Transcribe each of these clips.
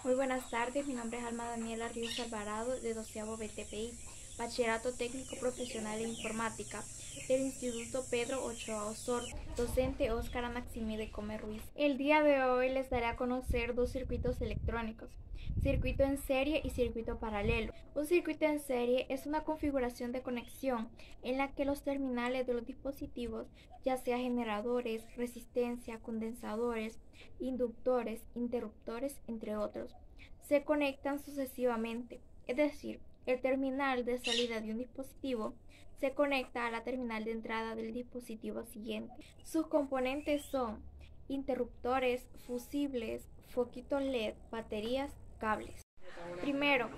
Muy buenas tardes, mi nombre es Alma Daniela Ríos Alvarado de 12º BTPI, Bachillerato Técnico Profesional en Informática del Instituto Pedro Ochoa Osorno, docente Óscar Anaximide Come Ruiz. El día de hoy les daré a conocer dos circuitos electrónicos, circuito en serie y circuito paralelo. Un circuito en serie es una configuración de conexión en la que los terminales de los dispositivos, ya sea generadores, resistencia, condensadores, inductores, interruptores, entre otros, se conectan sucesivamente, es decir, el terminal de salida de un dispositivo se conecta a la terminal de entrada del dispositivo siguiente. Sus componentes son interruptores, fusibles, foquitos LED, baterías, cables. Primero,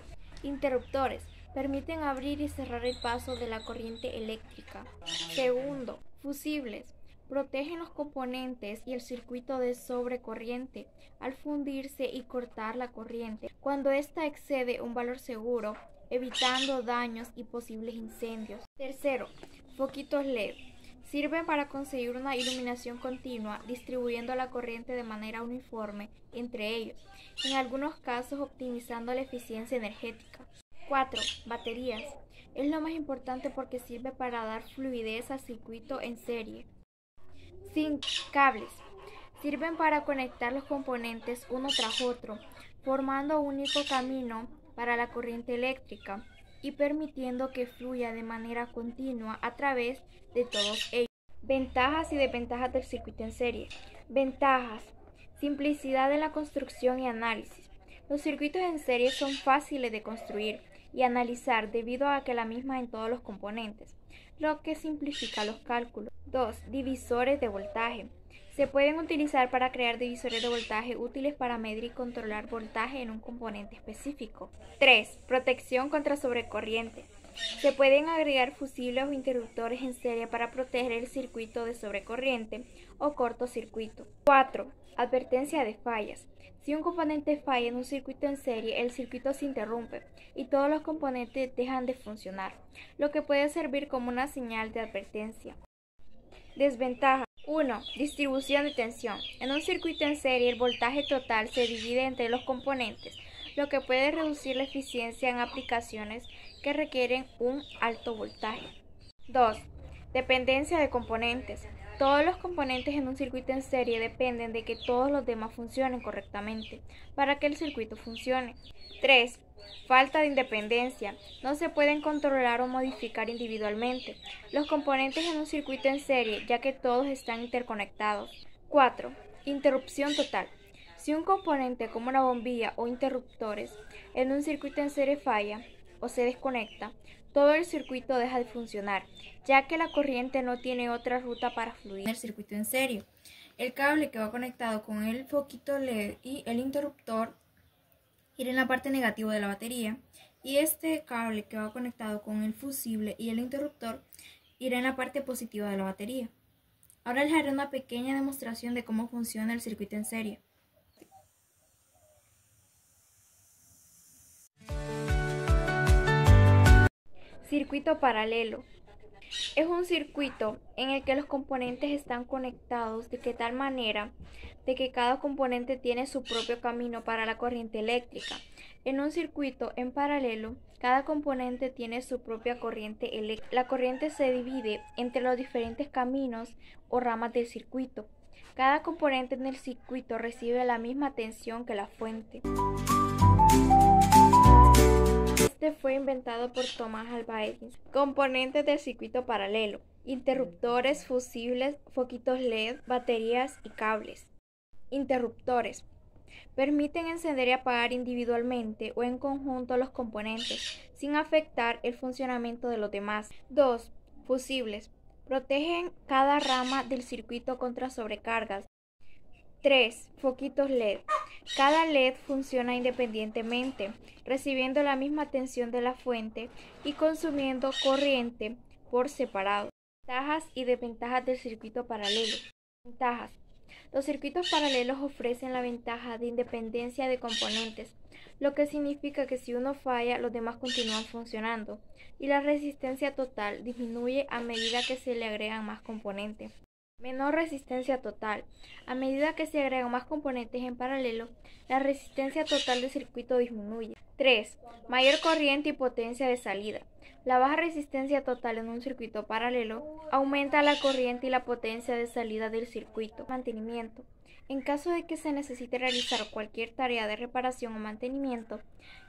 interruptores. Permiten abrir y cerrar el paso de la corriente eléctrica. Segundo, fusibles. Protegen los componentes y el circuito de sobrecorriente al fundirse y cortar la corriente cuando ésta excede un valor seguro, evitando daños y posibles incendios. Tercero, foquitos LED. Sirven para conseguir una iluminación continua, distribuyendo la corriente de manera uniforme entre ellos, en algunos casos optimizando la eficiencia energética. 4. Baterías. Es lo más importante porque sirve para dar fluidez al circuito en serie. 5. Cables. Sirven para conectar los componentes uno tras otro, formando un único camino para la corriente eléctrica y permitiendo que fluya de manera continua a través de todos ellos. Ventajas y desventajas del circuito en serie. Ventajas: simplicidad en la construcción y análisis. Los circuitos en serie son fáciles de construir y analizar debido a que la misma en todos los componentes, lo que simplifica los cálculos. 2. Divisores de voltaje. Se pueden utilizar para crear divisores de voltaje útiles para medir y controlar voltaje en un componente específico. 3. Protección contra sobrecorriente. Se pueden agregar fusibles o interruptores en serie para proteger el circuito de sobrecorriente o cortocircuito. 4. Advertencia de fallas. Si un componente falla en un circuito en serie, el circuito se interrumpe y todos los componentes dejan de funcionar, lo que puede servir como una señal de advertencia. Desventaja. 1. Distribución de tensión. En un circuito en serie, el voltaje total se divide entre los componentes, lo que puede reducir la eficiencia en aplicaciones que requieren un alto voltaje. 2. Dependencia de componentes. Todos los componentes en un circuito en serie dependen de que todos los demás funcionen correctamente para que el circuito funcione. 3. Falta de independencia. No se pueden controlar o modificar individualmente los componentes en un circuito en serie, ya que todos están interconectados. 4. Interrupción total. Si un componente como una bombilla o interruptores en un circuito en serie falla o se desconecta, todo el circuito deja de funcionar, ya que la corriente no tiene otra ruta para fluir en el circuito en serie. El cable que va conectado con el foquito LED y el interruptor irá en la parte negativa de la batería, y este cable que va conectado con el fusible y el interruptor irá en la parte positiva de la batería. Ahora les haré una pequeña demostración de cómo funciona el circuito en serie. Circuito paralelo. Es un circuito en el que los componentes están conectados de tal manera de que cada componente tiene su propio camino para la corriente eléctrica. En un circuito en paralelo, cada componente tiene su propia corriente eléctrica. La corriente se divide entre los diferentes caminos o ramas del circuito. Cada componente en el circuito recibe la misma tensión que la fuente. Este fue inventado por Thomas Alva Edison. Componentes del circuito paralelo: interruptores, fusibles, foquitos LED, baterías y cables. Interruptores. Permiten encender y apagar individualmente o en conjunto los componentes, sin afectar el funcionamiento de los demás. 2. Fusibles. Protegen cada rama del circuito contra sobrecargas. 3. Foquitos LED. Cada LED funciona independientemente, recibiendo la misma tensión de la fuente y consumiendo corriente por separado. Ventajas y desventajas del circuito paralelo. Ventajas. Los circuitos paralelos ofrecen la ventaja de independencia de componentes, lo que significa que si uno falla, los demás continúan funcionando, y la resistencia total disminuye a medida que se le agregan más componentes. Menor resistencia total. A medida que se agregan más componentes en paralelo, la resistencia total del circuito disminuye. 3. Mayor corriente y potencia de salida. La baja resistencia total en un circuito paralelo aumenta la corriente y la potencia de salida del circuito. Mantenimiento. En caso de que se necesite realizar cualquier tarea de reparación o mantenimiento,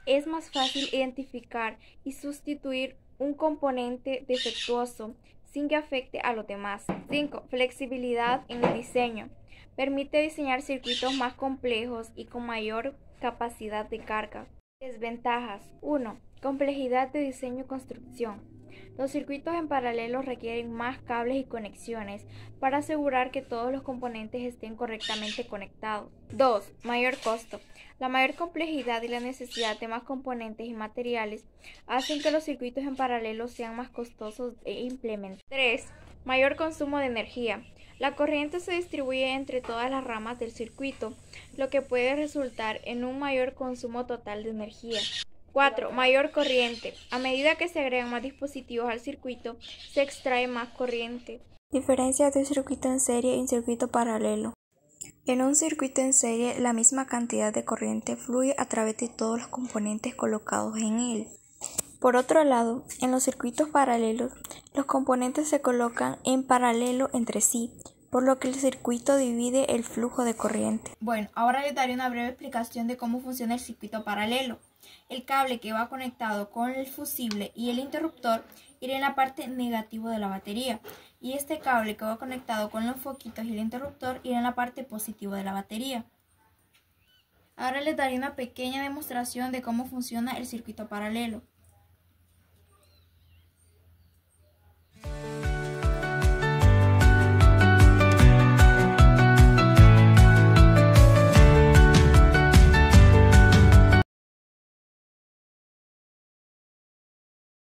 es más fácil identificar y sustituir un componente defectuoso sin que afecte a los demás. 5. Flexibilidad en el diseño. Permite diseñar circuitos más complejos y con mayor capacidad de carga. Desventajas. 1. Complejidad de diseño y construcción. Los circuitos en paralelo requieren más cables y conexiones para asegurar que todos los componentes estén correctamente conectados. 2. Mayor costo. La mayor complejidad y la necesidad de más componentes y materiales hacen que los circuitos en paralelo sean más costosos de implementar. 3. Mayor consumo de energía. La corriente se distribuye entre todas las ramas del circuito, lo que puede resultar en un mayor consumo total de energía. 4. Mayor corriente. A medida que se agregan más dispositivos al circuito, se extrae más corriente. Diferencias de circuito en serie y circuito paralelo. En un circuito en serie, la misma cantidad de corriente fluye a través de todos los componentes colocados en él. Por otro lado, en los circuitos paralelos, los componentes se colocan en paralelo entre sí, por lo que el circuito divide el flujo de corriente. Bueno, ahora les daré una breve explicación de cómo funciona el circuito paralelo. El cable que va conectado con el fusible y el interruptor irá en la parte negativa de la batería, y este cable que va conectado con los foquitos y el interruptor irá en la parte positiva de la batería. Ahora les daré una pequeña demostración de cómo funciona el circuito paralelo.